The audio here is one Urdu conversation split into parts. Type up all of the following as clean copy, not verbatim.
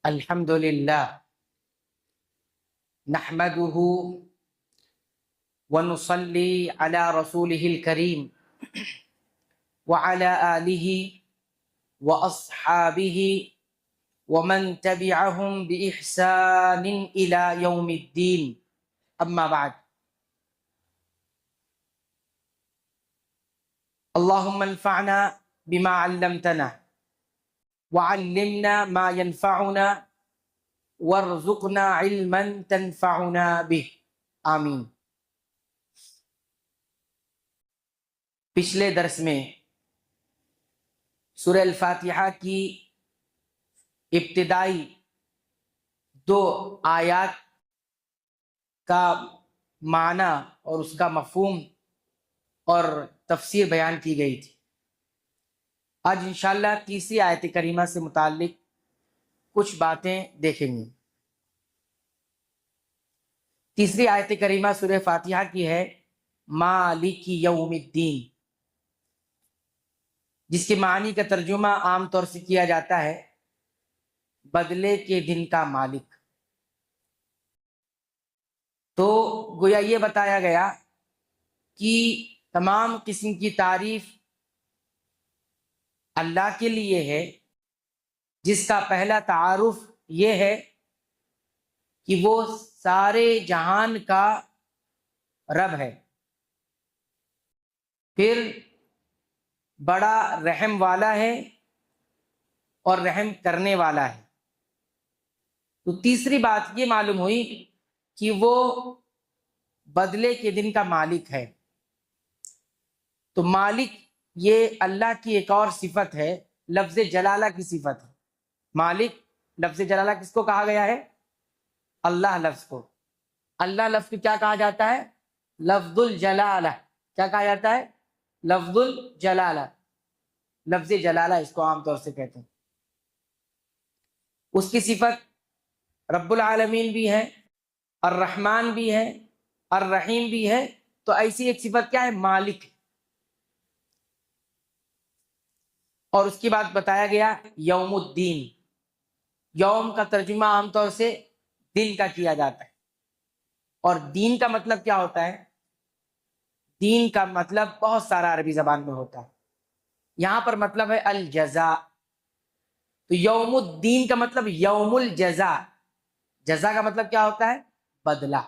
الحمد للہ نحمده ونصلي على رسوله الكريم وعلى آله وأصحابه ومن تبعهم بإحسان إلى يوم الدين أما بعد اللهم انفعنا بما علمتنا وعلمنا ما ينفعنا وارزقنا علما تنفعنا به آمین۔ پچھلے درس میں سورہ الفاتحہ کی ابتدائی 2 آیات کا معنی اور اس کا مفہوم اور تفسیر بیان کی گئی تھی۔ آج انشاءاللہ تیسری آیت کریمہ سے متعلق کچھ باتیں دیکھیں گے۔ تیسری آیت کریمہ سورہ فاتحہ کی ہے مالک یوم الدین، جس کے معنی کا ترجمہ عام طور سے کیا جاتا ہے بدلے کے دن کا مالک۔ تو گویا یہ بتایا گیا کہ تمام قسم کی تعریف اللہ کے لیے ہے، جس کا پہلا تعارف یہ ہے کہ وہ سارے جہان کا رب ہے، پھر بڑا رحم والا ہے اور رحم کرنے والا ہے۔ تو تیسری بات یہ معلوم ہوئی کہ وہ بدلے کے دن کا مالک ہے۔ تو مالک یہ اللہ کی ایک اور صفت ہے، لفظ جلالہ کی صفت ہے۔ مالک لفظ جلالہ کس کو کہا گیا ہے؟ اللہ لفظ کو۔ اللہ لفظ کو کیا کہا جاتا ہے؟ لفظ الجلالہ۔ کیا کہا جاتا ہے؟ لفظ الجلالہ، لفظ جلالہ اس کو عام طور سے کہتے ہیں۔ اس کی صفت رب العالمین بھی ہے، الرحمن بھی ہے، الرحیم بھی ہے۔ تو ایسی ایک صفت کیا ہے؟ مالک۔ اور اس کی بات بتایا گیا یوم الدین۔ یوم کا ترجمہ عام طور سے دن کا کیا جاتا ہے، اور دین کا مطلب کیا ہوتا ہے؟ دین کا مطلب بہت سارا عربی زبان میں ہوتا ہے، یہاں پر مطلب ہے الجزاء۔ تو یوم الدین کا مطلب یوم الجزاء۔ جزا کا مطلب کیا ہوتا ہے؟ بدلہ۔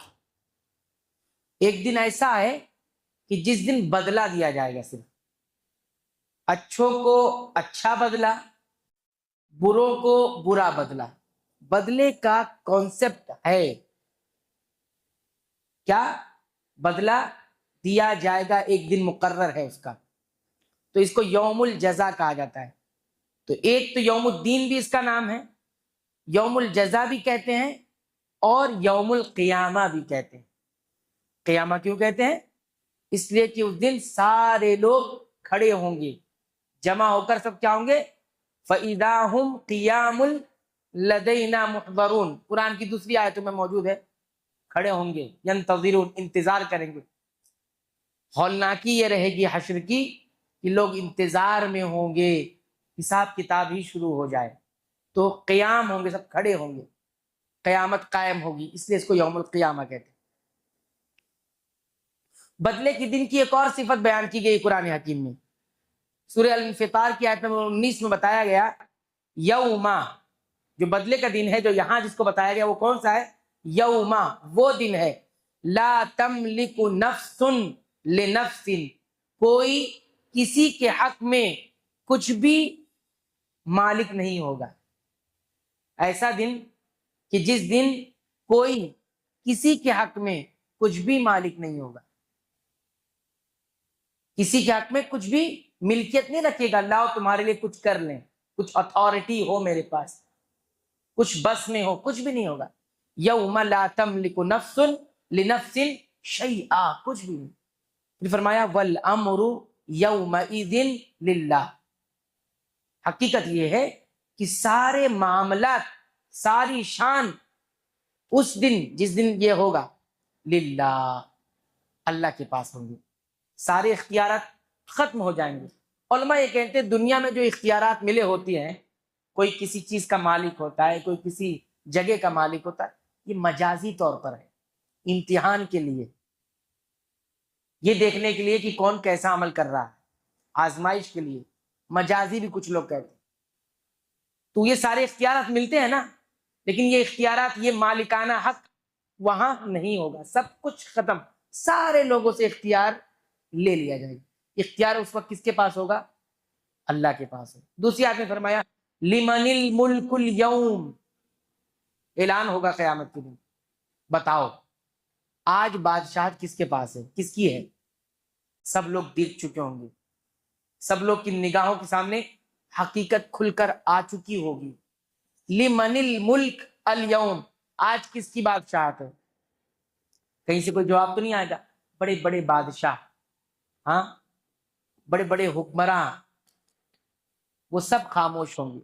ایک دن ایسا ہے کہ جس دن بدلہ دیا جائے گا، صرف اچھوں کو اچھا بدلہ، بروں کو برا بدلہ۔ بدلے کا کانسیپٹ ہے کیا؟ بدلہ دیا جائے گا، ایک دن مقرر ہے اس کا، تو اس کو یوم الجزا کہا جاتا ہے۔ تو ایک تو یوم الدین بھی اس کا نام ہے، یوم الجزا بھی کہتے ہیں، اور یوم القیامہ بھی کہتے ہیں۔ قیامہ کیوں کہتے ہیں؟ اس لیے کہ اس دن سارے لوگ کھڑے ہوں گے، جمع ہو کر سب کیا ہوں گے؟ فَإِذَا هُمْ قِيَامٌ لَدَيْنَا مُحْضَرُونَ، قرآن کی دوسری آیتوں میں موجود ہے۔ کھڑے ہوں گے، ینتظرون، انتظار کریں گے۔ ہولناکی یہ رہے گی حشر کی کہ لوگ انتظار میں ہوں گے، حساب کتاب ہی شروع ہو جائے۔ تو قیام ہوں گے، سب کھڑے ہوں گے، قیامت قائم ہوگی، اس لیے اس کو یوم القیامہ کہتے ہیں۔ بدلے کے دن کی ایک اور صفت بیان کی گئی قرآن حکیم میں۔ سورہ الانفطار کی آیت نمبر 19 میں بتایا گیا یوما، جو بدلے کا دن ہے، جو یہاں جس کو بتایا گیا وہ کون سا ہے؟ یوما، وہ دن ہے لا تملک نفس لنفس، کوئی کسی کے حق میں کچھ بھی مالک نہیں ہوگا۔ ایسا دن کہ جس دن کوئی کسی کے حق میں کچھ بھی مالک نہیں ہوگا، کسی کے حق میں کچھ بھی ملکیت نہیں رکھے گا، لاؤ تمہارے لیے کچھ کر لیں، کچھ اتھارٹی ہو میرے پاس، کچھ بس میں ہو، کچھ بھی نہیں ہوگا۔ یوم لا تملک نفس لنفس شیئا، کچھ بھی نہیں۔ پھر فرمایا والامر یومئذ للہ، حقیقت یہ ہے کہ سارے معاملات، ساری شان اس دن، جس دن یہ ہوگا، للہ، اللہ کے پاس ہوں گے۔ سارے اختیارات ختم ہو جائیں گے۔ علماء یہ کہتے ہیں دنیا میں جو اختیارات ملے ہوتی ہیں، کوئی کسی چیز کا مالک ہوتا ہے، کوئی کسی جگہ کا مالک ہوتا ہے، یہ مجازی طور پر ہے، امتحان کے لیے، یہ دیکھنے کے لیے کہ کون کیسا عمل کر رہا ہے، آزمائش کے لیے، مجازی بھی کچھ لوگ کہتے ہیں۔ تو یہ سارے اختیارات ملتے ہیں نا، لیکن یہ اختیارات، یہ مالکانہ حق وہاں نہیں ہوگا، سب کچھ ختم، سارے لوگوں سے اختیار لے لیا جائے گا۔ اختیار اس وقت کس کے پاس ہوگا؟ اللہ کے پاس ہے۔ دوسری آیت میں فرمایا لمن الملک اليوم، اعلان ہوگا قیامت کے دن، بتاؤ آج بادشاہت کس کے پاس ہے، کس کی ہے؟ سب لوگ دیکھ چکے ہوں گے، سب لوگ کی نگاہوں کے سامنے حقیقت کھل کر آ چکی ہوگی۔ لمن الملک اليوم، آج کس کی بادشاہت ہے؟ کہیں سے کوئی جواب تو نہیں آئے گا؟ بڑے بڑے بادشاہ، ہاں، بڑے بڑے حکمراں، وہ سب خاموش ہوں گے،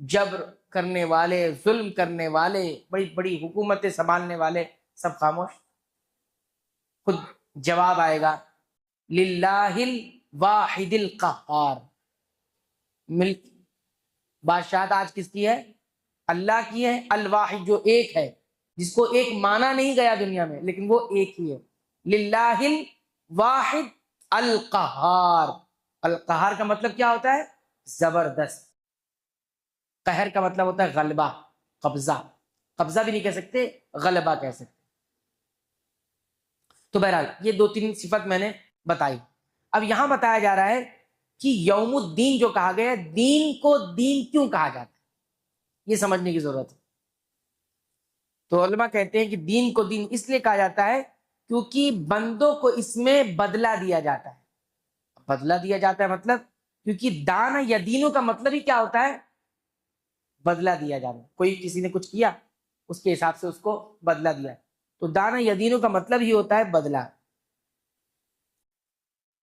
جبر کرنے والے، ظلم کرنے والے، بڑی بڑی حکومتیں سنبھالنے والے سب خاموش۔ خود جواب آئے گا للہ الواحد القہار، ملک، بادشاہت آج کس کی ہے؟ اللہ کی ہے، الواحد جو ایک ہے، جس کو ایک مانا نہیں گیا دنیا میں، لیکن وہ ایک ہی ہے، للہ الواحد القہار۔ القہار کا مطلب کیا ہوتا ہے؟ زبردست۔ قہر کا مطلب ہوتا ہے غلبہ، قبضہ، قبضہ بھی نہیں کہہ سکتے، غلبہ کہہ سکتے۔ تو بہرحال یہ دو تین صفت میں نے بتائی۔ اب یہاں بتایا جا رہا ہے کہ یوم الدین جو کہا گیا ہے، دین کو دین کیوں کہا جاتا ہے، یہ سمجھنے کی ضرورت ہے۔ تو علماء کہتے ہیں کہ دین کو دین اس لیے کہا جاتا ہے کیونکہ بندوں کو اس میں بدلہ دیا جاتا ہے۔ بدلہ دیا جاتا ہے مطلب، کیونکہ دان یا دینوں کا مطلب ہی کیا ہوتا ہے؟ بدلہ دیا جانا۔ کوئی کسی نے کچھ کیا، اس کے حساب سے اس کو بدلہ دیا، تو دان یا دینوں کا مطلب ہی ہوتا ہے بدلہ۔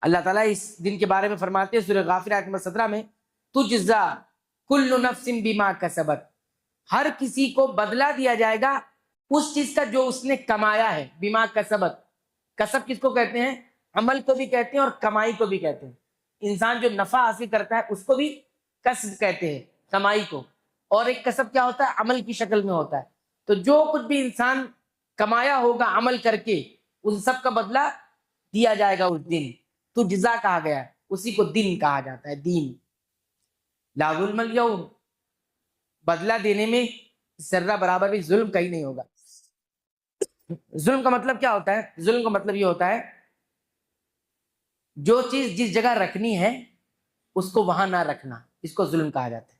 اللہ تعالیٰ اس دن کے بارے میں فرماتے ہیں سورہ غافر آیت نمبر 17 میں، تجزا کل نفس بما کسبت، ہر کسی کو بدلہ دیا جائے گا اس چیز کا جو اس نے کمایا ہے۔ بما کسبت، کسب کس کو کہتے ہیں؟ عمل کو بھی کہتے ہیں اور کمائی کو بھی کہتے ہیں۔ انسان جو نفع حاصل کرتا ہے اس کو بھی کسب کہتے ہیں، کمائی کو، اور ایک کسب کیا ہوتا ہے؟ عمل کی شکل میں ہوتا ہے۔ تو جو کچھ بھی انسان کمایا ہوگا عمل کر کے، ان سب کا بدلہ دیا جائے گا اس دن۔ تو جزا کہا گیا ہے، اسی کو دن کہا جاتا ہے، دین۔ لا ظلم اليوم، بدلہ دینے میں ذرہ برابر بھی ظلم کہیں نہیں ہوگا۔ ظلم کا مطلب کیا ہوتا ہے؟ ظلم کا مطلب یہ ہوتا ہے جو چیز جس جگہ رکھنی ہے اس کو وہاں نہ رکھنا، اس کو ظلم کہا جاتا ہے۔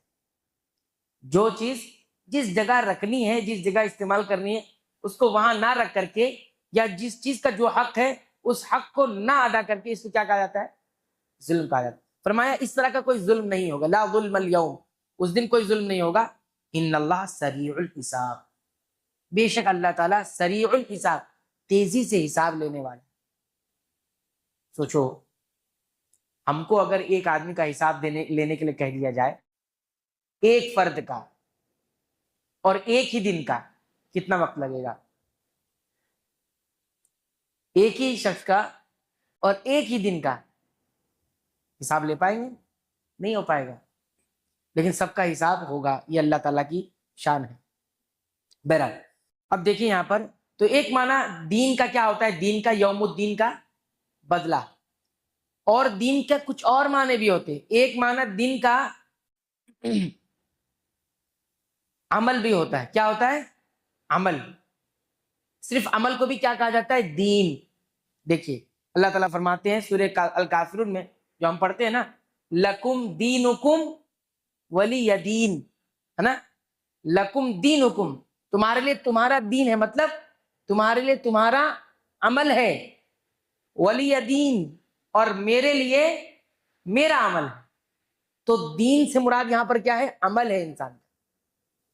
جو چیز جس جگہ رکھنی ہے، جس جگہ استعمال کرنی ہے، اس کو وہاں نہ رکھ کر کے، یا جس چیز کا جو حق ہے اس حق کو نہ ادا کر کے، اس کو کیا کہا جاتا ہے؟ ظلم کہا جاتا ہے۔ فرمایا اس طرح کا کوئی ظلم نہیں ہوگا، لا ظلم اليوم، اس دن کوئی ظلم نہیں ہوگا۔ ان اللہ سریع الحساب، بے شک اللہ تعالیٰ سریع الحساب، تیزی سے حساب لینے والا۔ سوچو، ہم کو اگر ایک آدمی کا حساب لینے کے لیے کہہ دیا جائے، ایک فرد کا اور ایک ہی دن کا، کتنا وقت لگے گا؟ ایک ہی شخص کا اور ایک ہی دن کا حساب لے پائیں گے؟ نہیں ہو پائے گا، لیکن سب کا حساب ہوگا، یہ اللہ تعالیٰ کی شان ہے۔ بہرحال اب دیکھیں یہاں پر، تو ایک معنی دین کا کیا ہوتا ہے؟ دین کا، یوم الدین کا بدلہ، اور دین کا کچھ اور معنی بھی ہوتے ہیں۔ ایک معنی دین کا عمل بھی ہوتا ہے۔ کیا ہوتا ہے؟ عمل۔ صرف عمل کو بھی کیا کہا جاتا ہے؟ دین۔ دیکھیے اللہ تعالیٰ فرماتے ہیں سورہ الکافرون میں، جو ہم پڑھتے ہیں نا، لکم دینکم ولی دین، ہے نا، لکم دینکم، تمہارے لیے تمہارا دین ہے، مطلب تمہارے لیے تمہارا عمل ہے، ولی دین، اور میرے لیے میرا عمل ہے۔ تو دین سے مراد یہاں پر کیا ہے؟ عمل ہے انسان کا۔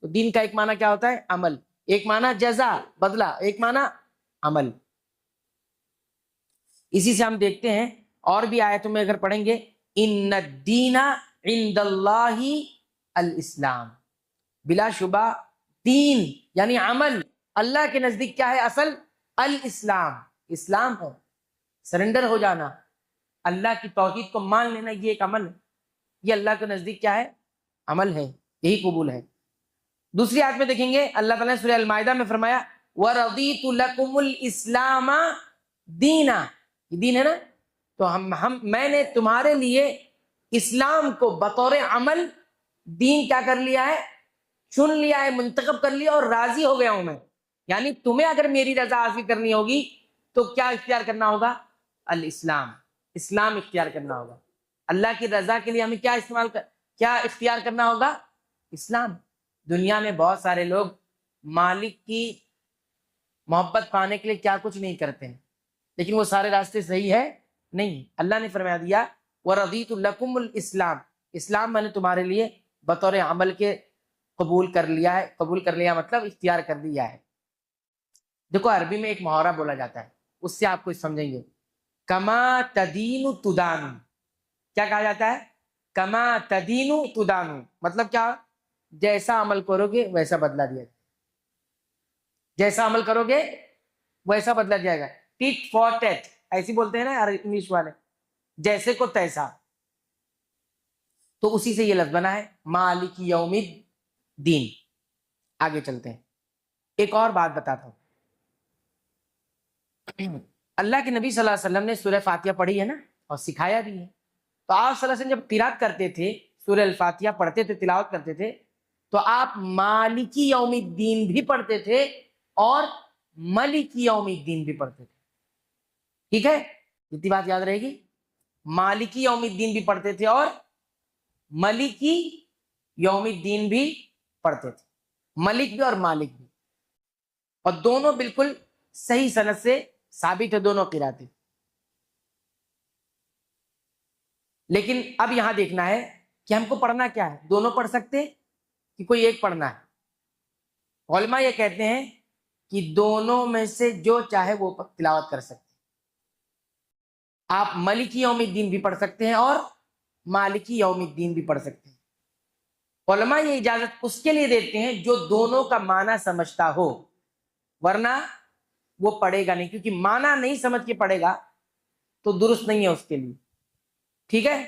تو دین کا ایک معنی کیا ہوتا ہے؟ عمل، ایک معنی جزا، بدلہ، ایک معنی عمل۔ اسی سے ہم دیکھتے ہیں اور بھی آیتوں میں اگر پڑھیں گے، ان الدین عند اللہ الاسلام، بلا شبہ دین یعنی عمل اللہ کے نزدیک کیا ہے؟ اصل الاسلام، اسلام ہے، سرنڈر ہو جانا، اللہ کی توحید کو مان لینا، یہ ایک عمل ہے، یہ اللہ کے نزدیک کیا ہے؟ عمل ہے، یہی قبول ہے۔ دوسری آیت میں دیکھیں گے اللہ تعالیٰ نے سورہ المائدہ میں فرمایا وَرَضِيتُ لَكُمُ الْإِسْلَامَ دِينًا، یہ دین ہے نا، تو میں نے تمہارے لیے اسلام کو بطور عمل دین کیا کر لیا ہے، چن لیا ہے، منتخب کر لیا اور راضی ہو گیا ہوں میں۔ یعنی تمہیں اگر میری رضا حاصل کرنی ہوگی تو کیا اختیار کرنا ہوگا؟ الاسلام، اسلام اختیار کرنا ہوگا۔ اللہ کی رضا کے لیے ہمیں کیا اختیار کرنا ہوگا؟ اسلام۔ دنیا میں بہت سارے لوگ مالک کی محبت پانے کے لیے کیا کچھ نہیں کرتے ہیں، لیکن وہ سارے راستے صحیح ہے نہیں۔ اللہ نے فرما دیا وَرَضِيتُ لَكُمُ الْإِسْلَامَ، اسلام میں نے تمہارے لیے بطور عمل کے قبول کر لیا ہے۔ قبول کر لیا مطلب اختیار کر لیا ہے۔ دیکھو عربی میں ایک محاورہ بولا جاتا ہے، اس سے آپ کچھ سمجھیں گے۔ کما تدین تدان، کیا کہا جاتا ہے؟ کما تدین تدان، مطلب کیا؟ جیسا عمل کرو گے ویسا بدلہ دیا جائے گا، جیسا عمل کرو گے ویسا بدلہ دیا جائے گا۔ ٹٹ فار ٹیٹ ایسی بولتے ہیں نا انگلش والے، جیسے کو تیسا، تو اسی سے یہ لفظ بنا ہے مالک یوم الدین۔ آگے چلتے ہیں، ایک اور بات بتاتا ہوں۔ اللہ کے نبی صلی اللہ علیہ وسلم نے سورہ فاتحہ پڑھی ہے نا، اور سکھایا بھی ہے۔ تو آپ صلی اللہ علیہ وسلم جب قرات کرتے تھے، سورہ الفاتحہ پڑھتے تھے، تلاوت کرتے تھے، تو آپ مالکی یوم الدین بھی پڑھتے تھے اور ملکی یوم الدین بھی پڑھتے تھے۔ ٹھیک ہے، اتنی بات یاد رہے گی، مالکی یوم الدین بھی پڑھتے تھے اور ملکی یوم الدین بھی پڑھتے تھے، ملک بھی اور مالک بھی، اور دونوں بالکل صحیح سند سے ثابت ہے دونوں قراتیں۔ لیکن اب یہاں دیکھنا ہے کہ ہم کو پڑھنا کیا ہے، دونوں پڑھ سکتے ہیں کہ کوئی ایک پڑھنا ہے؟ علماء یہ کہتے ہیں کہ دونوں میں سے جو چاہے وہ تلاوت کر سکتے ہیں۔ آپ ملکی یوم الدین بھی پڑھ سکتے ہیں اور مالکی یوم الدین بھی پڑھ سکتے ہیں۔ علماء یہ اجازت اس کے لیے دیتے ہیں جو دونوں کا معنی سمجھتا ہو، ورنہ وہ پڑھے گا نہیں، کیونکہ معنی نہیں سمجھ کے پڑھے گا تو درست نہیں ہے اس کے لیے۔ ٹھیک ہے،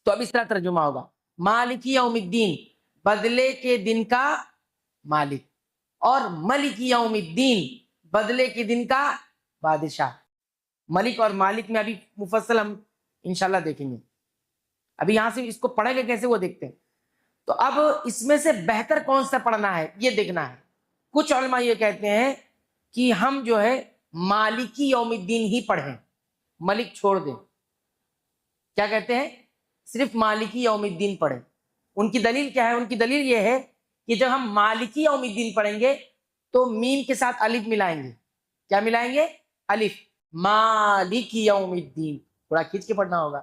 تو اب اس طرح ترجمہ ہوگا مالکی یوم الدین، بدلے کے دن کا مالک، اور ملکی یوم الدین، بدلے کے دن کا بادشاہ۔ ملک اور مالک میں ابھی مفصل ہم انشاءاللہ دیکھیں گے، ابھی یہاں سے اس کو پڑھیں گے کیسے وہ دیکھتے ہیں۔ تو اب اس میں سے بہتر کون سا پڑھنا ہے یہ دیکھنا ہے۔ کچھ علماء یہ کہتے ہیں کہ ہم جو ہے مالکی یوم الدین ہی پڑھیں، ملک چھوڑ دیں۔ کیا کہتے ہیں؟ صرف مالکی یوم الدین پڑھیں۔ ان کی دلیل کیا ہے؟ ان کی دلیل یہ ہے کہ جب ہم مالکی یوم الدین پڑھیں گے تو میم کے ساتھ الف ملائیں گے۔ کیا ملائیں گے؟ الف، مالکی یوم الدین، تھوڑا کھینچ کے پڑھنا ہوگا۔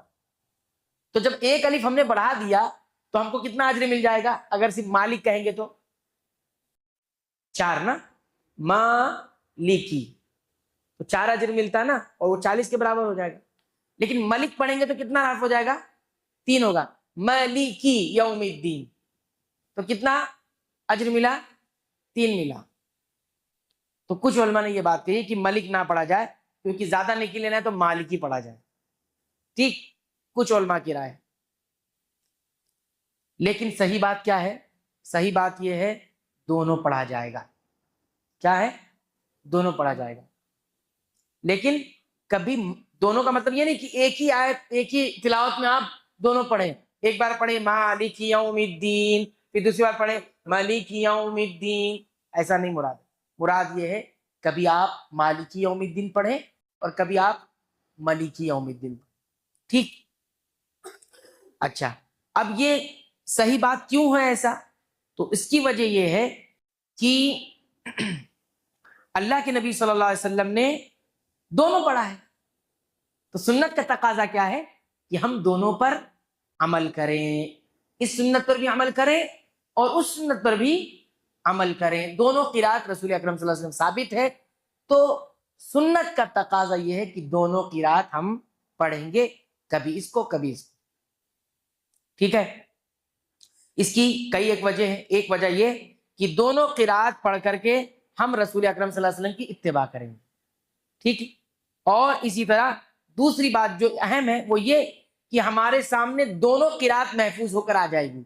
تو جب ایک الف ہم نے بڑھا دیا تو ہم کو کتنا اجر مل جائے گا؟ اگر صرف مالک کہیں گے تو 4 نا، مالکی، تو 4 اجر ملتا نا، اور وہ 40 کے برابر ہو جائے گا۔ لیکن ملک پڑھیں گے تو کتنا حرف ہو جائے گا؟ 3 ہوگا، ملکی یوم الدین، تو کتنا اجر ملا؟ 3 ملا۔ تو کچھ علماء نے یہ بات کہی کہ ملک نہ پڑھا جائے، کیونکہ زیادہ نیکی لینا ہے تو مالکی پڑھا جائے۔ ٹھیک، کچھ علماء کی رائے۔ لیکن صحیح بات کیا ہے؟ صحیح بات یہ ہے دونوں پڑھا جائے گا۔ کیا ہے؟ دونوں پڑھا جائے گا۔ لیکن کبھی دونوں کا مطلب یہ نہیں کہ ایک ہی آیت ایک ہی تلاوت میں آپ دونوں پڑھیں، ایک بار پڑھیں مالک یوم الدین، پھر دوسری بار پڑھیں مالک یوم الدین، ایسا نہیں مراد۔ مراد یہ ہے کبھی آپ مالکی یوم الدین پڑھیں اور کبھی آپ ملکی یوم الدین پڑھیں۔ ٹھیک، اچھا، اب یہ صحیح بات کیوں ہے ایسا؟ تو اس کی وجہ یہ ہے کہ اللہ کے نبی صلی اللہ علیہ وسلم نے دونوں پڑھا ہے، تو سنت کا تقاضا کیا ہے کہ ہم دونوں پر عمل کریں، اس سنت پر بھی عمل کریں اور اس سنت پر بھی عمل کریں۔ دونوں قرات رسول اکرم صلی اللہ علیہ وسلم ثابت ہے، تو سنت کا تقاضا یہ ہے کہ دونوں قرات ہم پڑھیں گے، کبھی اس کو کبھی اس کو۔ ٹھیک ہے، اس کی کئی ایک وجہ ہے۔ ایک وجہ یہ کہ دونوں قرات پڑھ کر کے ہم رسول اکرم صلی اللہ علیہ وسلم کی اتباع کریں گے۔ ٹھیک ہے، اور اسی طرح دوسری بات جو اہم ہے وہ یہ کہ ہمارے سامنے دونوں قرات محفوظ ہو کر آ جائے گی۔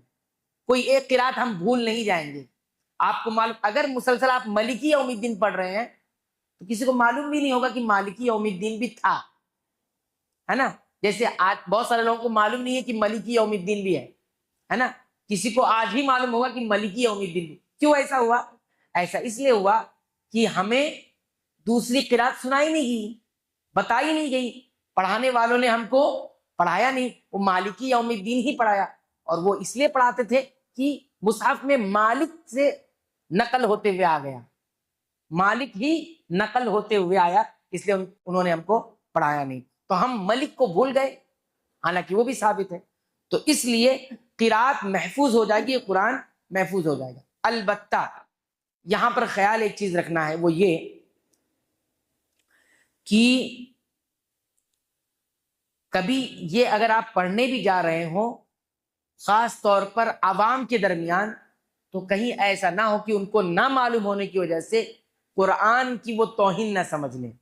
کوئی ایک قرات ہم بھول نہیں جائیں گے. آپ کو معلوم اگر مسلسل آپ مالکی یوم الدین پڑھ رہے ہیں تو کسی کو معلوم بھی نہیں ہوگا کہ مالکی یوم الدین بھی تھا، ہے نا. جیسے آج بہت سارے لوگوں کو معلوم نہیں ہے کہ مالکی یوم الدین بھی ہے نا. کسی کو آج ہی معلوم ہوگا کہ مالکی یوم الدین بھی. کیوں ایسا ہوا؟ ایسا اس لیے ہوا کہ ہمیں دوسری قرات سنائی نہیں گئی، بتائی نہیں گئی، پڑھانے والوں نے ہم کو پڑھایا نہیں، وہ مالکی یوم الدین ہی پڑھایا. اور وہ اس لیے پڑھاتے تھے کہ مصحف میں مالک سے نقل ہوتے ہوئے آ گیا، مالک ہی نقل ہوتے ہوئے آیا، اس لیے انہوں نے ہم کو پڑھایا نہیں. تو ہم ملک کو بھول گئے، حالانکہ وہ بھی ثابت ہے. تو اس لیے قرات محفوظ ہو جائے گی، قرآن محفوظ ہو جائے گا. البتہ یہاں پر خیال ایک چیز رکھنا ہے، وہ یہ کہ کبھی یہ اگر آپ پڑھنے بھی جا رہے ہوں خاص طور پر عوام کے درمیان، تو کہیں ایسا نہ ہو کہ ان کو نہ معلوم ہونے کی وجہ سے قرآن کی وہ توہین نہ سمجھ لیں.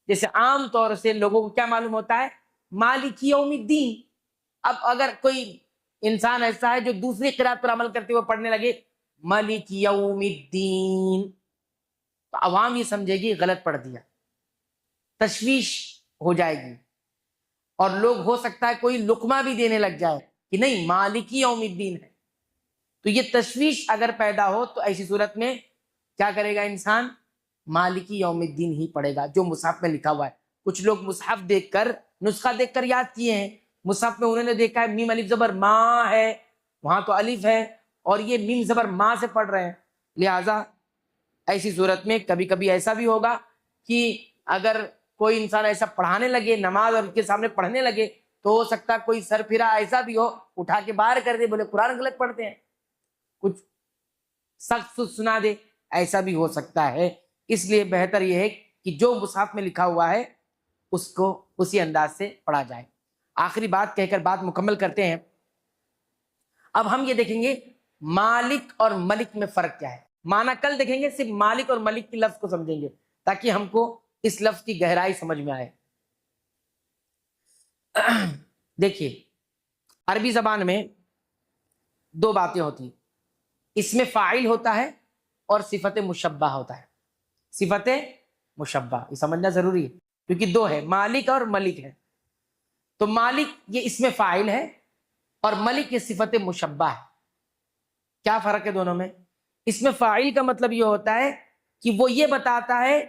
جیسے عام طور سے لوگوں کو کیا معلوم ہوتا ہے؟ مالک یوم الدین. اب اگر کوئی انسان ایسا ہے جو دوسری قرات پر عمل کرتے ہوئے پڑھنے لگے مالک یوم الدین، تو عوام یہ سمجھے گی غلط پڑھ دیا، تشویش ہو جائے گی، اور لوگ ہو سکتا ہے کوئی لقمہ بھی دینے لگ جائے کہ نہیں مالکی یوم الدین ہے. تو یہ تشویش اگر پیدا ہو تو ایسی صورت میں کیا کرے گا انسان؟ مالکی یوم الدین ہی پڑھے گا جو مصحف میں لکھا ہوا ہے. کچھ لوگ مصحف دیکھ کر، نسخہ دیکھ کر یاد کیے ہیں. مصحف میں انہوں نے دیکھا ہے میم الف زبر ما ہے، وہاں تو الف ہے، اور یہ میم زبر ما سے پڑھ رہے ہیں. لہٰذا ایسی صورت میں کبھی کبھی ایسا بھی ہوگا کہ اگر کوئی انسان ایسا پڑھانے لگے نماز اور کے سامنے پڑھنے لگے تو ہو سکتا کوئی سر پھرا ایسا بھی ہو، اٹھا کے باہر کر دے، بولے قرآن غلط پڑھتے ہیں، کچھ سخت سنا دے، ایسا بھی ہو سکتا ہے. اس لیے بہتر یہ ہے کہ جو مصحف میں لکھا ہوا ہے اس کو اسی انداز سے پڑھا جائے. آخری بات کہہ کر بات مکمل کرتے ہیں. اب ہم یہ دیکھیں گے مالک اور ملک میں فرق کیا ہے. معنی کل دیکھیں گے، صرف مالک اور ملک کی لفظ کو سمجھیں گے تاکہ ہم کو اس لفظ کی گہرائی سمجھ میں آئے. دیکھیے عربی زبان میں دو باتیں ہوتی ہیں، اس میں فاعل ہوتا ہے اور صفت مشبہ ہوتا ہے. صفت مشبہ یہ سمجھنا ضروری ہے کیونکہ دو ہے، مالک اور ملک ہے. تو مالک یہ اس میں فاعل ہے اور ملک یہ صفت مشبہ ہے. کیا فرق ہے دونوں میں؟ اس میں فاعل کا مطلب یہ ہوتا ہے کہ وہ یہ بتاتا ہے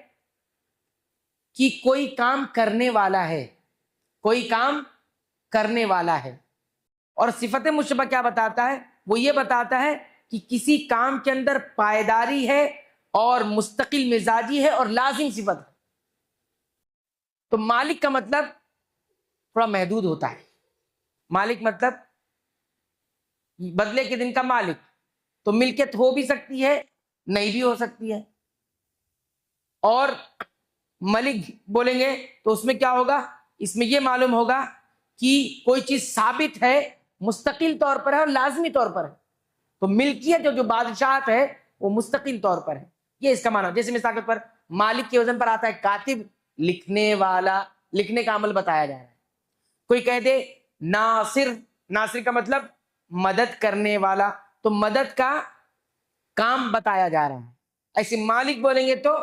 کہ کوئی کام کرنے والا ہے، کوئی کام کرنے والا ہے. اور صفت مشبہ کیا بتاتا ہے؟ وہ یہ بتاتا ہے کہ کسی کام کے اندر پائیداری ہے اور مستقل مزاجی ہے اور لازم صفت ہے. تو مالک کا مطلب تھوڑا محدود ہوتا ہے. مالک مطلب بدلے کے دن کا مالک، تو ملکیت ہو بھی سکتی ہے نہیں بھی ہو سکتی ہے. اور ملک بولیں گے تو اس میں کیا ہوگا؟ اس میں یہ معلوم ہوگا کہ کوئی چیز ثابت ہے، مستقل طور پر ہے اور لازمی طور پر ہے. تو ملکیت جو بادشاہت ہے وہ مستقل طور پر ہے. یہ اس کا معنی. جیسے مثال کے طور پر مالک کے وزن پر آتا ہے کاتب، لکھنے والا، لکھنے کا عمل بتایا جا رہا ہے. کوئی کہہ دے ناصر، ناصر کا مطلب مدد کرنے والا، تو مدد کا کام بتایا جا رہا ہے. ایسے مالک بولیں گے تو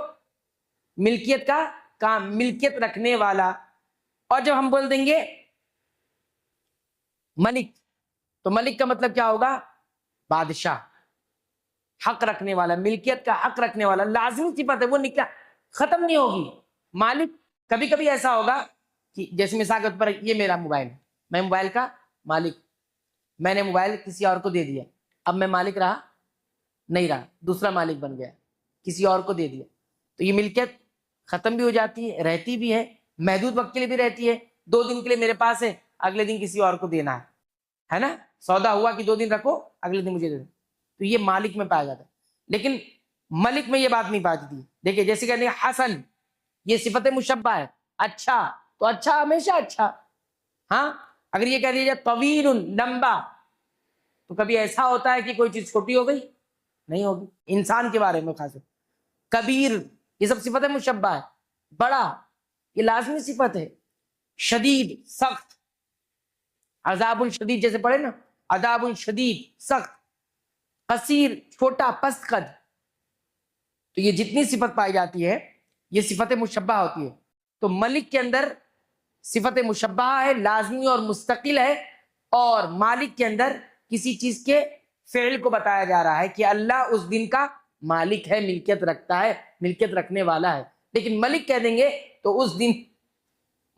ملکیت کا کام، ملکیت رکھنے والا. اور جب ہم بول دیں گے ملک تو ملک کا مطلب کیا ہوگا؟ بادشاہ، حق رکھنے والا، ملکیت کا حق رکھنے والا. لازمی صفت ہے، وہ نکلا ختم نہیں ہوگی. مالک کبھی کبھی ایسا ہوگا کہ جیسے مثال کے طور پر یہ میرا موبائل ہے، میں موبائل کا مالک، میں نے موبائل کسی اور کو دے دیا، اب میں مالک رہا نہیں رہا، دوسرا مالک بن گیا، کسی اور کو دے دیا. تو یہ ملکیت ختم بھی ہو جاتی ہے، رہتی بھی ہے، محدود وقت کے لیے بھی رہتی ہے. 2 دن کے لیے میرے پاس ہے، اگلے دن کسی اور کو دینا ہے نا. سودا ہوا کہ 2 دن رکھو، اگلے دن مجھے دے دو. تو یہ مالک میں پایا جاتا ہے. لیکن ملک میں یہ بات نہیں پائی جاتی. دیکھیے جیسے کہ حسن، یہ صفت مشبہ ہے، اچھا، تو اچھا ہمیشہ اچھا. ہاں اگر یہ کہہ دیا جائے طویل، لمبا، تو کبھی ایسا ہوتا ہے کہ کوئی چیز چھوٹی ہو گئی؟ نہیں ہوگی. انسان کے بارے میں خاص کبیر، یہ سب صفت مشبہ ہے. بڑا، یہ لازمی صفت ہے. شدید، سخت، عذاب شدید جیسے پڑھے نا، عذاب شدید، سخت. قصیر چھوٹا پست قد، تو یہ جتنی صفت پائی جاتی ہے یہ صفت مشبہ ہوتی ہے. تو ملک کے اندر صفت مشبہ ہے، لازمی اور مستقل ہے، اور مالک کے اندر کسی چیز کے فعل کو بتایا جا رہا ہے کہ اللہ اس دن کا مالک ہے، ملکیت رکھتا ہے، ملکیت رکھنے والا ہے. لیکن ملک کہہ دیں گے تو اس دن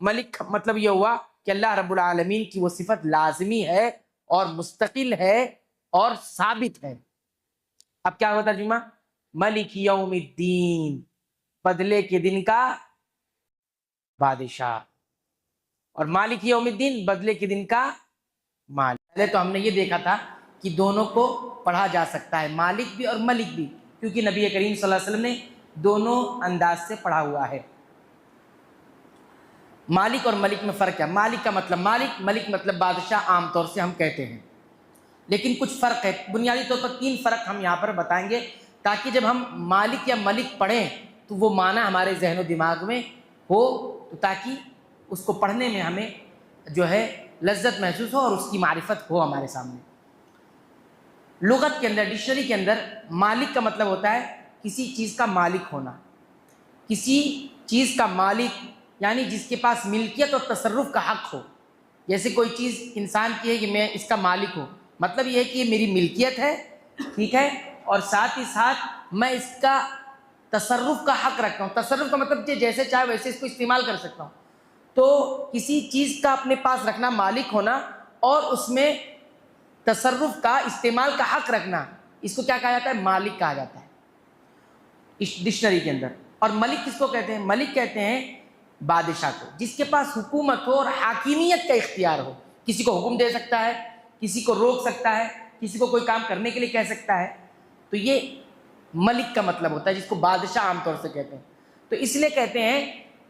ملک مطلب یہ ہوا کہ اللہ رب العالمین کی وہ صفت لازمی ہے اور مستقل ہے اور ثابت ہے. اب کیا ہوتا ترجمہ؟ ملک یوم الدین، بدلے کے دن کا بادشاہ، اور مالک یوم الدین بدلے کے دن کا مالک. پہلے تو ہم نے یہ دیکھا تھا کہ دونوں کو پڑھا جا سکتا ہے، مالک بھی اور ملک بھی، کیونکہ نبی کریم صلی اللہ علیہ وسلم نے دونوں انداز سے پڑھا ہوا ہے. مالک اور ملک میں فرق ہے. مالک کا مطلب مالک، ملک مطلب بادشاہ عام طور سے ہم کہتے ہیں، لیکن کچھ فرق ہے. بنیادی طور پر 3 فرق ہم یہاں پر بتائیں گے تاکہ جب ہم مالک یا ملک پڑھیں تو وہ معنی ہمارے ذہن و دماغ میں ہو، تو تاکہ اس کو پڑھنے میں ہمیں جو ہے لذت محسوس ہو اور اس کی معرفت ہو ہمارے سامنے. لغت کے اندر، ڈکشنری کے اندر مالک کا مطلب ہوتا ہے کسی چیز کا مالک ہونا. کسی چیز کا مالک یعنی جس کے پاس ملکیت اور تصرف کا حق ہو. جیسے کوئی چیز انسان کی ہے کہ میں اس کا مالک ہوں، مطلب یہ ہے کہ یہ میری ملکیت ہے، ٹھیک ہے، اور ساتھ ہی ساتھ میں اس کا تصرف کا حق رکھتا ہوں. تصرف کا مطلب کہ جیسے چاہے ویسے اس کو استعمال کر سکتا ہوں. تو کسی چیز کا اپنے پاس رکھنا، مالک ہونا، اور اس میں تصرف کا، استعمال کا حق رکھنا، اس کو کیا کہا جاتا ہے؟ مالک کہا جاتا ہے اس ڈکشنری کے اندر. اور ملک کس کو کہتے ہیں؟ ملک کہتے ہیں بادشاہ کو، جس کے پاس حکومت ہو اور حاکمیت کا اختیار ہو. کسی کو حکم دے سکتا ہے، کسی کو روک سکتا ہے، کسی کو کوئی کام کرنے کے لیے کہہ سکتا ہے. تو یہ ملک کا مطلب ہوتا ہے، جس کو بادشاہ عام طور سے کہتے ہیں. تو اس لیے کہتے ہیں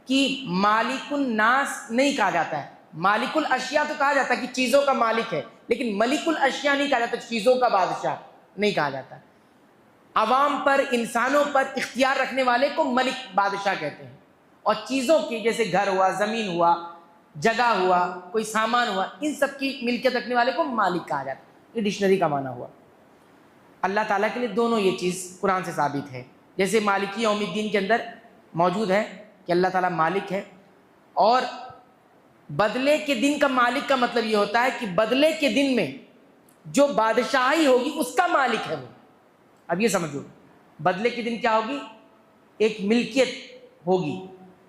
کہ مالک الناس نہیں کہا جاتا ہے. مالک الاشیاء تو کہا جاتا ہے کہ چیزوں کا مالک ہے، لیکن ملک الاشیاء نہیں کہا جاتا، چیزوں کا بادشاہ نہیں کہا جاتا. عوام پر، انسانوں پر اختیار رکھنے والے کو ملک، بادشاہ کہتے ہیں. اور چیزوں کی، جیسے گھر ہوا، زمین ہوا، جگہ ہوا، کوئی سامان ہوا، ان سب کی ملکیت رکھنے والے کو مالک کہا جاتا ہے. یہ ڈکشنری کا معنی ہوا. اللہ تعالیٰ کے لیے دونوں یہ چیز قرآن سے ثابت ہے. جیسے مالکی یوم الدین کے اندر موجود ہے کہ اللہ تعالیٰ مالک ہے، اور بدلے کے دن کا مالک کا مطلب یہ ہوتا ہے کہ بدلے کے دن میں جو بادشاہی ہوگی اس کا مالک ہے وہ. اب یہ سمجھو، بدلے کے دن کیا ہوگی؟ ایک ملکیت ہوگی،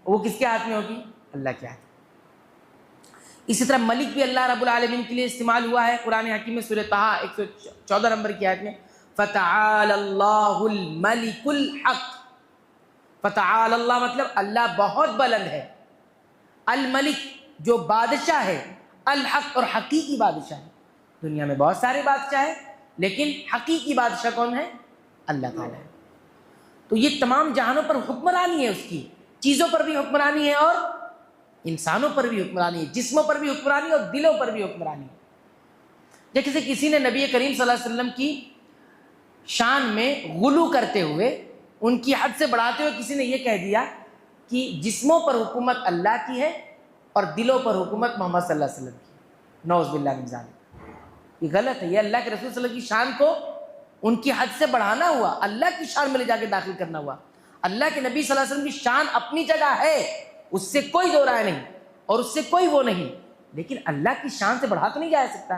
وہ کس کے ہاتھ میں ہوگی؟ اللہ کے ہاتھ میں. اسی طرح ملک بھی اللہ رب العالمین کے لیے استعمال ہوا ہے قرآن حکیم میں، سورہ طٰہٰ 114 نمبر کی آیت میں، فَتَعَالَ اللَّهُ الْمَلِكُ الْحَقُّ. فَتَعَالَ اللہ مطلب اللہ بہت بلند ہے، الملک جو بادشاہ ہے، الحق اور حقیقی بادشاہ ہے. دنیا میں بہت سارے بادشاہ ہیں، لیکن حقیقی بادشاہ کون ہے؟ اللہ تعالیٰ ہے. تو یہ تمام جہانوں پر حکمرانی ہے اس کی، چیزوں پر بھی حکمرانی ہے اور انسانوں پر بھی حکمرانی ہے، جسموں پر بھی حکمرانی ہے اور دلوں پر بھی حکمرانی ہے. جیسے کسی نے نبی کریم صلی اللہ علیہ وسلم کی شان میں غلو کرتے ہوئے، ان کی حد سے بڑھاتے ہوئے کسی نے یہ کہہ دیا کہ جسموں پر حکومت اللہ کی ہے اور دلوں پر حکومت محمد صلی اللہ علیہ وسلم کی، نعوذ باللہ من ذالک. یہ غلط ہے. یہ اللہ کے رسول صلی اللہ علیہ وسلم کی شان کو ان کی حد سے بڑھانا ہوا، اللہ کی شان میں لے جا کے داخل کرنا ہوا. اللہ کے نبی صلی اللہ علیہ وسلم کی شان اپنی جگہ ہے، اس سے کوئی دو رائے نہیں اور اس سے کوئی وہ نہیں، لیکن اللہ کی شان سے بڑھا تو نہیں جا سکتا.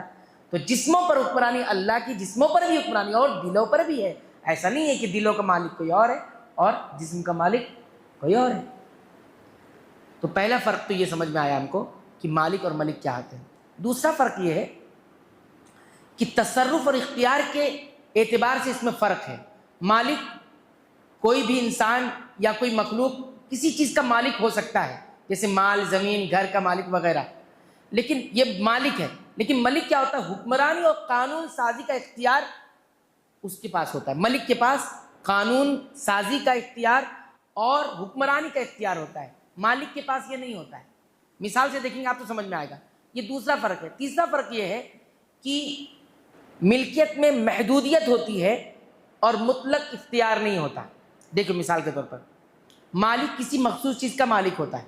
تو جسموں پر حکمرانی اللہ کی، جسموں پر بھی حکمرانی اور دلوں پر بھی ہے. ایسا نہیں ہے کہ دلوں کا مالک کوئی اور ہے اور جسم کا مالک کوئی اور ہے. تو پہلا فرق تو یہ سمجھ میں آیا ہم کو کہ مالک اور ملک کیا ہوتے ہیں. دوسرا فرق یہ ہے کہ تصرف اور اختیار کے اعتبار سے اس میں فرق ہے. مالک کوئی بھی انسان یا کوئی مخلوق کسی چیز کا مالک ہو سکتا ہے، جیسے مال، زمین، گھر کا مالک وغیرہ، لیکن یہ مالک ہے. لیکن ملک کیا ہوتا ہے؟ حکمرانی اور قانون سازی کا اختیار اس کے پاس ہوتا ہے. ملک کے پاس قانون سازی کا اختیار اور حکمرانی کا اختیار ہوتا ہے، مالک کے پاس یہ نہیں ہوتا ہے. مثال سے دیکھیں گے آپ تو سمجھ میں آئے گا. یہ دوسرا فرق ہے. تیسرا فرق یہ ہے کہ ملکیت میں محدودیت ہوتی ہے اور مطلق اختیار نہیں ہوتا. دیکھو مثال کے طور پر، مالک کسی مخصوص چیز کا مالک ہوتا ہے.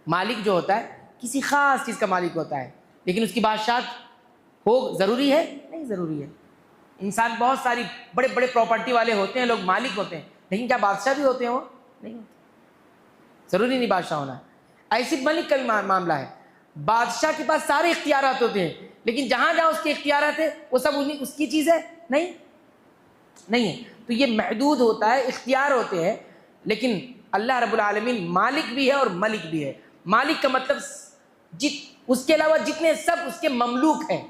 مالک جو ہوتا ہے کسی خاص چیز کا مالک ہوتا ہے، لیکن اس کی بادشاہت ہو ضروری ہے؟ نہیں ضروری ہے. انسان بہت ساری بڑے بڑے پراپرٹی والے ہوتے ہیں، لوگ مالک ہوتے ہیں، لیکن کیا بادشاہ بھی ہوتے ہیں؟ وہ نہیں ہوتے، ضروری نہیں بادشاہ ہونا ہے۔ ایسی ملک کا بھی معاملہ ہے، بادشاہ کے پاس سارے اختیارات ہوتے ہیں، لیکن جہاں جہاں اس کے اختیارات ہیں وہ سب اس کی چیز ہے نہیں ہے۔ تو یہ محدود ہوتا ہے، اختیار ہوتے ہیں، لیکن اللہ رب العالمین مالک بھی ہے اور ملک بھی ہے۔ مالک کا مطلب اس کے علاوہ جتنے سب اس کے مملوک ہیں،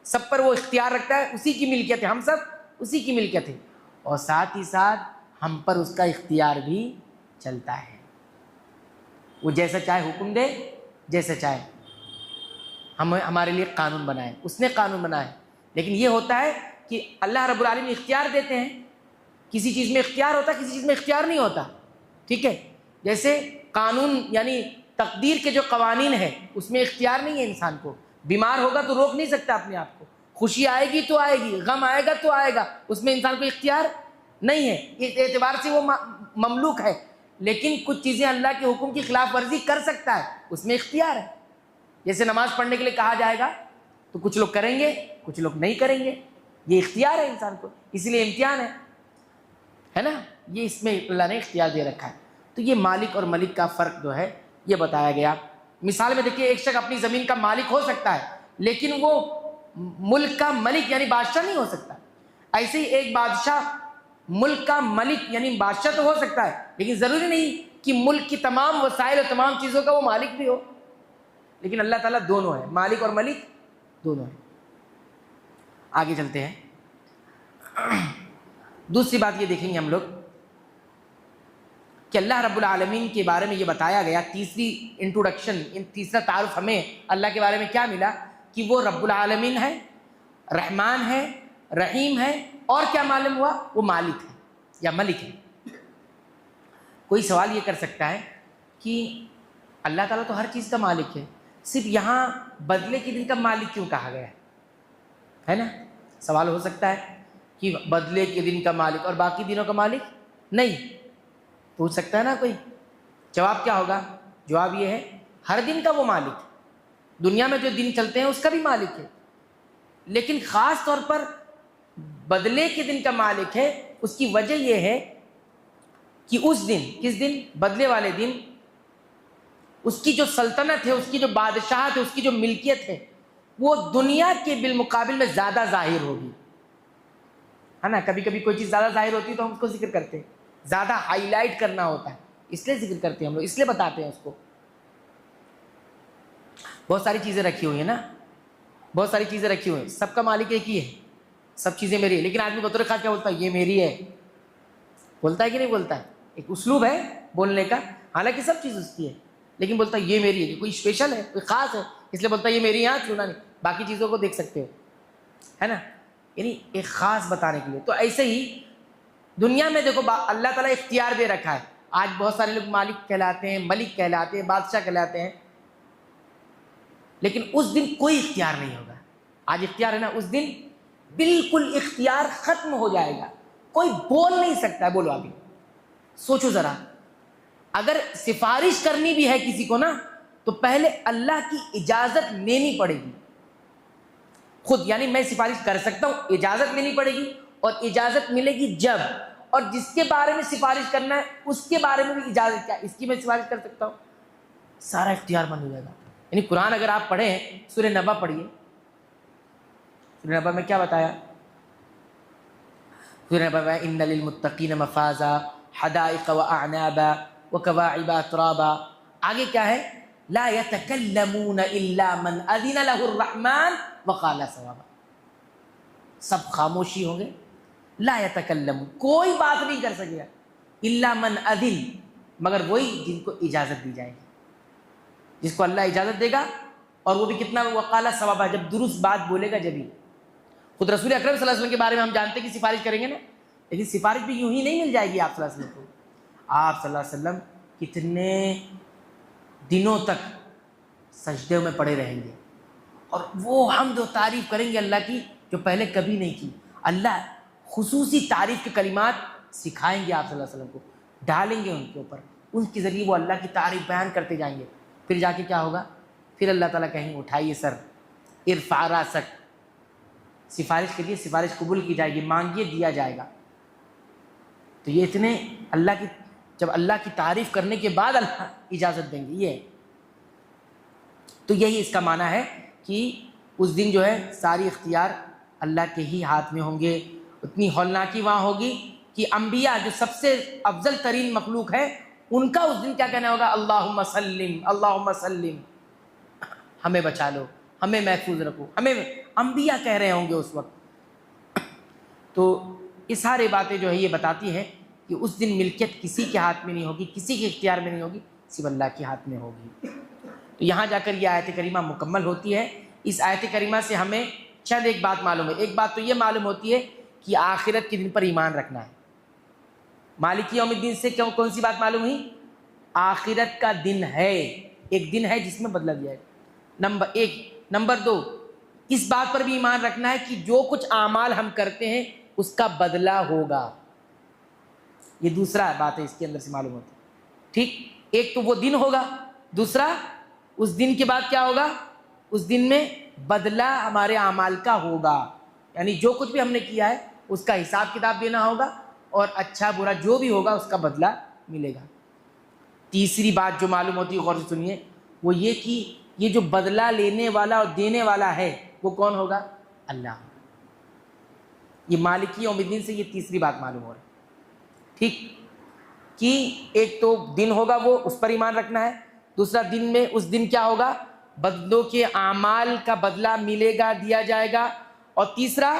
سب پر وہ اختیار رکھتا ہے، اسی کی ملکیت ہے، ہم سب اسی کی ملکیت ہے، اور ساتھ ہی ساتھ ہم پر اس کا اختیار بھی چلتا ہے۔ وہ جیسا چاہے حکم دے، جیسا چاہے ہمارے لیے قانون بنائے، اس نے قانون بنائے، لیکن یہ ہوتا ہے کہ اللہ رب العالمین اختیار دیتے ہیں، کسی چیز میں اختیار ہوتا ہے، کسی چیز میں اختیار نہیں ہوتا، ٹھیک ہے؟ جیسے قانون یعنی تقدیر کے جو قوانین ہیں اس میں اختیار نہیں ہے انسان کو، بیمار ہوگا تو روک نہیں سکتا اپنے آپ کو، خوشی آئے گی تو آئے گی، غم آئے گا تو آئے گا، اس میں انسان کو اختیار نہیں ہے، اس اعتبار سے وہ مملوک ہے، لیکن کچھ چیزیں اللہ کے حکم کی خلاف ورزی کر سکتا ہے، اس میں اختیار ہے۔ جیسے نماز پڑھنے کے لیے کہا جائے گا تو کچھ لوگ کریں گے، کچھ لوگ نہیں کریں گے، یہ اختیار ہے انسان کو، اسی لیے امتحان ہے نا، یہ اس میں اللہ نے اختیار دے رکھا ہے۔ تو یہ مالک اور ملک کا فرق جو ہے یہ بتایا گیا۔ مثال میں دیکھیے، ایک شخص اپنی زمین کا مالک ہو سکتا ہے لیکن وہ ملک کا ملک یعنی بادشاہ نہیں ہو سکتا۔ ایسے ہی ایک بادشاہ ملک کا ملک یعنی بادشاہ تو ہو سکتا ہے، لیکن ضروری نہیں کہ ملک کی تمام وسائل اور تمام چیزوں کا وہ مالک بھی ہو، لیکن اللہ تعالیٰ دونوں ہے، مالک اور ملک دونوں ہیں۔ آگے چلتے ہیں، دوسری بات یہ دیکھیں گے ہم لوگ کہ اللہ رب العالمین کے بارے میں یہ بتایا گیا، تیسری انٹروڈکشن، تیسرا تعارف ہمیں اللہ کے بارے میں کیا ملا کہ وہ رب العالمین ہے، رحمان ہے، رحیم ہے، اور کیا معلوم ہوا؟ وہ مالک ہے یا ملک ہے۔ کوئی سوال یہ کر سکتا ہے کہ اللہ تعالیٰ تو ہر چیز کا مالک ہے، صرف یہاں بدلے کے دن کا مالک کیوں کہا گیا ہے نا؟ سوال ہو سکتا ہے کہ بدلے کے دن کا مالک اور باقی دنوں کا مالک نہیں، پوچھ سکتا ہے نا کوئی؟ جواب کیا ہوگا؟ جواب یہ ہے ہر دن کا وہ مالک ہے، دنیا میں جو دن چلتے ہیں اس کا بھی مالک ہے، لیکن خاص طور پر بدلے کے دن کا مالک ہے۔ اس کی وجہ یہ ہے کہ اس دن، کس دن؟ بدلے والے دن، اس کی جو سلطنت ہے، اس کی جو بادشاہت ہے، اس کی جو ملکیت ہے، وہ دنیا کے بالمقابل میں زیادہ ظاہر ہوگی، ہے نا؟ کبھی کبھی کوئی چیز زیادہ ظاہر ہوتی ہے تو ہم اس کو ذکر کرتے ہیں، زیادہ ہائی لائٹ کرنا ہوتا ہے، اس لیے ذکر کرتے ہیں ہم لوگ، اس لیے بتاتے ہیں اس کو۔ بہت ساری چیزیں رکھی ہوئی ہیں نا، بہت ساری چیزیں رکھی ہوئی ہیں، سب کا مالک ایک ہی ہے، سب چیزیں میری ہے، لیکن آدمی بطور خاص کیا بولتا ہے؟ یہ میری ہے، بولتا ہے کہ نہیں بولتا ہے؟ ایک اسلوب ہے بولنے کا، حالانکہ سب چیز اس کی ہے، لیکن بولتا ہے یہ میری ہے، کوئی اسپیشل ہے، کوئی خاص ہے، اس لیے بولتا ہے یہ میری، یہاں چھونا نہیں، باقی چیزوں کو دیکھ سکتے ہو، ہے نا؟ یعنی ایک خاص بتانے کے لیے۔ تو ایسے ہی دنیا میں دیکھو اللہ تعالیٰ اختیار دے رکھا ہے، آج بہت سارے لوگ مالک کہلاتے ہیں، ملک کہلاتے ہیں، بادشاہ کہلاتے ہیں، لیکن اس دن کوئی اختیار نہیں ہوگا۔ آج اختیار ہے نا، اس دن بالکل اختیار ختم ہو جائے گا، کوئی بول نہیں سکتا ہے۔ بولو ابھی سوچو ذرا، اگر سفارش کرنی بھی ہے کسی کو نا تو پہلے اللہ کی اجازت لینی پڑے گی خود، یعنی میں سفارش کر سکتا ہوں، اجازت لینی پڑے گی، اور اجازت ملے گی جب، اور جس کے بارے میں سفارش کرنا ہے اس کے بارے میں بھی اجازت، کیا اس کی میں سفارش کر سکتا ہوں؟ سارا اختیار بند ہو جائے گا۔ یعنی قرآن اگر آپ پڑھیں، سورہ نبا پڑھیے، سورہ نبا میں کیا بتایا؟ سورہ نبا میں ان للمتقین مفازا حدائق واعنابا وکواعب اترابا، آگے کیا ہے؟ لا يتکلمون الا من اذن له الرحمن وقال صوابا، سب خاموشی ہوں گے، لا يتکلمون، کوئی بات نہیں کر سکے گا، الا من اذن، مگر وہی جن کو اجازت دی جائے گی، جس کو اللہ اجازت دے گا، اور وہ بھی کتنا؟ وقال صوابا، جب درست بات بولے گا جبھی۔ خود رسول اکرم صلی اللہ علیہ وسلم کے بارے میں ہم جانتے ہیں کہ سفارش کریں گے نا، لیکن سفارش بھی یوں ہی نہیں مل جائے گی آپ صلی اللہ علیہ وسلم کو۔ آپ صلی اللہ علیہ وسلم کتنے دنوں تک سجدے میں پڑے رہیں گے، اور وہ حمد و تعریف کریں گے اللہ کی جو پہلے کبھی نہیں کی۔ اللہ خصوصی تعریف کے کلمات سکھائیں گے آپ صلی اللہ علیہ وسلم کو، ڈالیں گے ان کے اوپر، ان کے ذریعے وہ اللہ کی تعریف بیان کرتے جائیں گے۔ پھر جا کے کیا ہوگا؟ پھر اللہ تعالیٰ کہیں گے اٹھائیے سر، ارفع راسک، سفارش کریے، سفارش قبول کی جائے گی، مانگیے دیا جائے گا۔ تو یہ اتنے اللہ کی، جب اللہ کی تعریف کرنے کے بعد اللہ اجازت دیں گے، یہ ہے۔ تو یہی اس کا معنی ہے کہ اس دن جو ہے ساری اختیار اللہ کے ہی ہاتھ میں ہوں گے۔ اتنی ہولناکی وہاں ہوگی کہ انبیاء جو سب سے افضل ترین مخلوق ہے، ان کا اس دن کیا کہنا ہوگا؟ اللہم سلم، اللہم سلم، ہمیں بچا لو، ہمیں محفوظ رکھو، ہمیں، انبیاء کہہ رہے ہوں گے اس وقت۔ تو یہ سارے باتیں جو ہے یہ بتاتی ہے کہ اس دن ملکیت کسی کے ہاتھ میں نہیں ہوگی، کسی کے اختیار میں نہیں ہوگی، صرف اللہ کے ہاتھ میں ہوگی۔ تو یہاں جا کر یہ آیت کریمہ مکمل ہوتی ہے۔ اس آیت کریمہ سے ہمیں چند ایک بات معلوم ہے۔ ایک بات تو یہ معلوم ہوتی ہے کہ آخرت کے دن پر ایمان رکھنا ہے۔ مالک یوم الدین سے کون سی بات معلوم ہوئی؟ آخرت کا دن ہے، ایک دن ہے جس میں بدلہ دیا ہے، نمبر ایک۔ نمبر دو، اس بات پر بھی ایمان رکھنا ہے کہ جو کچھ اعمال ہم کرتے ہیں اس کا بدلہ ہوگا۔ یہ دوسرا بات ہے اس کے اندر سے معلوم ہوتی ہے، ٹھیک؟ ایک تو وہ دن ہوگا، دوسرا اس دن کے بعد کیا ہوگا؟ اس دن میں بدلہ ہمارے اعمال کا ہوگا، یعنی جو کچھ بھی ہم نے کیا ہے اس کا حساب کتاب دینا ہوگا، اور اچھا برا جو بھی ہوگا اس کا بدلہ ملے گا۔ تیسری بات جو معلوم ہوتی ہے، غور سے سنیے، وہ یہ کہ یہ جو بدلہ لینے والا اور دینے والا ہے وہ کون ہوگا؟ اللہ۔ یہ مالک یوم الدین سے یہ تیسری بات معلوم ہو رہی ہے، ٹھیک؟ کہ ایک تو دن ہوگا وہ، اس پر ایمان رکھنا ہے، دوسرا دن میں اس دن کیا ہوگا؟ بدلوں کے اعمال کا بدلہ ملے گا، دیا جائے گا، اور تیسرا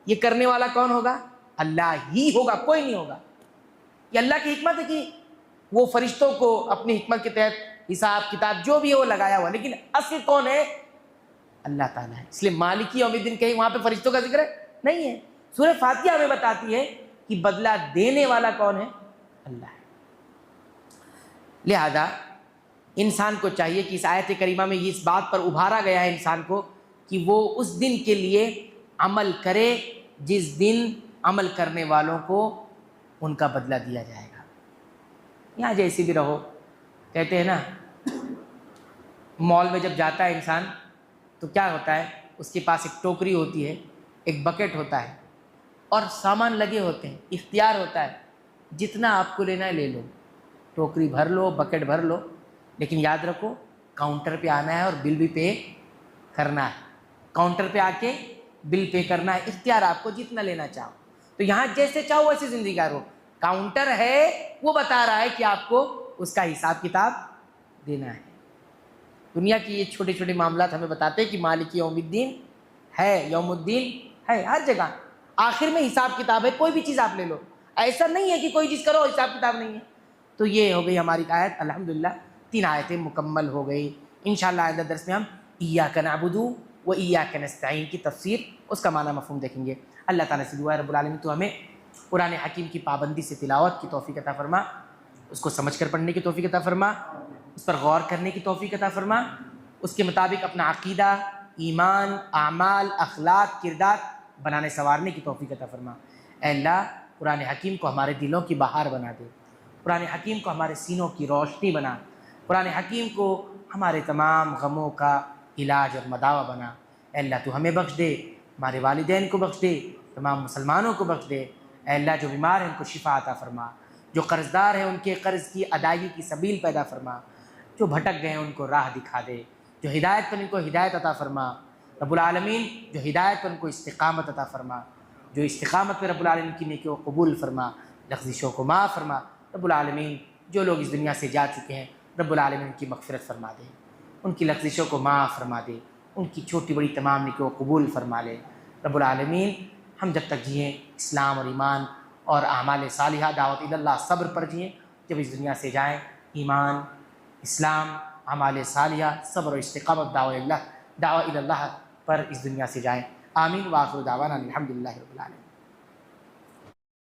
یہ کرنے والا کون ہوگا؟ اللہ ہی ہوگا، کوئی نہیں ہوگا۔ یہ اللہ کی حکمت ہے کہ وہ فرشتوں کو اپنی حکمت کے تحت حساب کتاب جو بھی ہے وہ لگایا ہوا، لیکن اصل کون ہے؟ اللہ تعالیٰ ہے۔ اس لیے مالک یوم الدین کہیں وہاں پہ فرشتوں کا ذکر نہیں ہے۔ سورہ فاتحہ ہمیں بتاتی ہے کہ بدلہ دینے والا کون ہے؟ اللہ ہے۔ لہذا انسان کو چاہیے کہ اس آیت کریمہ میں اس بات پر ابھارا گیا ہے انسان کو کہ وہ اس دن کے لیے عمل کرے جس دن عمل کرنے والوں کو ان کا بدلہ دیا جائے گا۔ یہاں جیسے بھی رہو، کہتے ہیں نا مال میں جب جاتا ہے انسان تو کیا ہوتا ہے، اس کے پاس ایک ٹوکری ہوتی ہے، ایک بکٹ ہوتا ہے، اور سامان لگے ہوتے ہیں، اختیار ہوتا ہے جتنا آپ کو لینا ہے لے لو، ٹوکری بھر لو، بکٹ بھر لو، لیکن یاد رکھو کاؤنٹر پہ آنا ہے اور بل بھی پے کرنا ہے۔ کاؤنٹر پہ آ کے بل پے کرنا ہے، اختیار آپ کو جتنا لینا چاہو۔ تو یہاں جیسے چاہو ویسے زندگی گزارو، کاؤنٹر ہے وہ بتا رہا ہے کہ آپ کو اس کا حساب کتاب دینا ہے۔ دنیا کی یہ چھوٹے چھوٹے معاملات ہمیں بتاتے ہیں کہ مالک یوم الدین ہے، یوم الدین ہے ہر جگہ، آخر میں حساب کتاب ہے، کوئی بھی چیز آپ لے لو، ایسا نہیں ہے کہ کوئی چیز کرو حساب کتاب نہیں ہے۔ تو یہ ہو گئی ہماری آیت، الحمدللہ 3 آیتیں مکمل ہو گئی۔ انشاءاللہ آئندہ درس میں ہم ایاک نعبد و ایاک نستعین کی تفسیر، اس کا معنی مفہوم دیکھیں گے۔ اللہ تعالیٰ سے دعا ہے رب العالمین تو ہمیں قرآن حکیم کی پابندی سے تلاوت کی توفیق عطا فرما، اس کو سمجھ کر پڑھنے کی توفیق عطا فرما، اس پر غور کرنے کی توفیق عطا فرما، اس کے مطابق اپنا عقیدہ، ایمان، اعمال، اخلاق، کردار بنانے سنوارنے کی توفیق عطا فرما۔ اے اللہ قرآن حکیم کو ہمارے دلوں کی بہار بنا دے، قرآن حکیم کو ہمارے سینوں کی روشنی بنا، قرآن حکیم کو ہمارے تمام غموں کا علاج اور مداوا بنا۔ اے اللہ تو ہمیں بخش دے، ہمارے والدین کو بخش دے، تمام مسلمانوں کو بخش دے۔ اے اللہ جو بیمار ہیں ان کو شفا عطا فرما، جو قرض دار ہیں ان کے قرض کی ادائیگی کی سبیل پیدا فرما، جو بھٹک گئے ہیں ان کو راہ دکھا دے، جو ہدایت پر ان کو ہدایت عطا فرما رب العالمین، جو ہدایت پر ان کو استقامت عطا فرما، جو استقامت پہ رب العالمین کی نیکیوں کو قبول فرما، لغزشوں کو معاف فرما رب العالمین۔ جو لوگ اس دنیا سے جا چکے ہیں رب العالمین ان کی مغفرت فرما دے، ان کی لغزشوں کو معاف فرما دے، ان کی چھوٹی بڑی تمام نیکیوں کو قبول فرما لے رب العالمین۔ ہم جب تک جئیں اسلام اور ایمان اور اعمال صالحہ دعوت اللہ صبر پر جئیں، جب اس دنیا سے جائیں ایمان، اسلام، اعمال صالحہ، صبر اور استقامت دعوت اللہ پر اس دنیا سے جائیں۔ آمین۔ وآخر دعوانا الحمدللہ رب العالمین۔